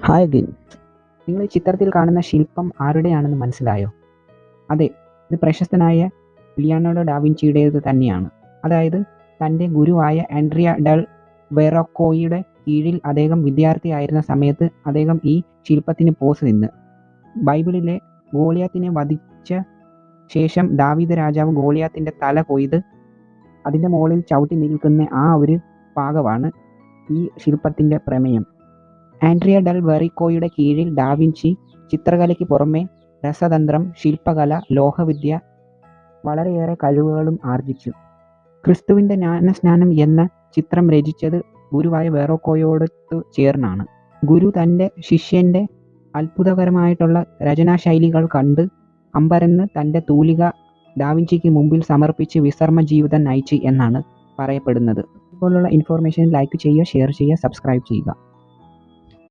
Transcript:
Hi Gill, നിങ്ങൾ ഈ ചിത്രത്തിൽ കാണുന്ന ശില്പം ആരുടെയാണെന്ന് മനസ്സിലായോ? അതെ, ഇത് പ്രശസ്തനായ ലിയോണാർഡോ ഡാവിഞ്ചിയുടേത് തന്നെയാണ്. അതായത് തൻ്റെ ഗുരുവായ ആൻഡ്രിയ ഡെൽ വെറോക്കോയുടെ കീഴിൽ അദ്ദേഹം വിദ്യാർത്ഥിയായിരുന്ന സമയത്ത് അദ്ദേഹം ഈ ശില്പത്തിന് പോസ് നിന്ന്. ബൈബിളിലെ ഗോളിയാത്തിനെ വധിച്ച ശേഷം ദാവീദ് രാജാവ് ഗോളിയാത്തിൻ്റെ തല കൊയ്ത് അതിൻ്റെ മുകളിൽ ചവിട്ടി നിൽക്കുന്ന ആ ഒരു ഭാഗമാണ് ഈ ശില്പത്തിൻ്റെ പ്രമേയം. ആൻഡ്രിയ ഡെൽ വെറിക്കോയുടെ കീഴിൽ ഡാവിഞ്ചി ചിത്രകലയ്ക്ക് പുറമെ രസതന്ത്രം, ശില്പകല, ലോഹവിദ്യ വളരെയേറെ കഴിവുകളും ആർജിച്ചു. ക്രിസ്തുവിൻ്റെ ജ്ഞാനസ്നാനം എന്ന ചിത്രം രചിച്ചത് ഗുരുവായ വെറോക്കോയോടൊത്തു ചേർന്നാണ്. ഗുരു തൻ്റെ ശിഷ്യൻ്റെ അത്ഭുതകരമായിട്ടുള്ള രചനാശൈലികൾ കണ്ട് അമ്പരന്ന് തൻ്റെ തൂലിക ഡാവിഞ്ചിക്ക് മുമ്പിൽ സമർപ്പിച്ച് വിശ്രമ ജീവിതം നയിച്ചു എന്നാണ് പറയപ്പെടുന്നത്. ഇതുപോലുള്ള ഇൻഫോർമേഷൻ ലൈക്ക് ചെയ്യുക, ഷെയർ ചെയ്യുക, സബ്സ്ക്രൈബ് ചെയ്യുക.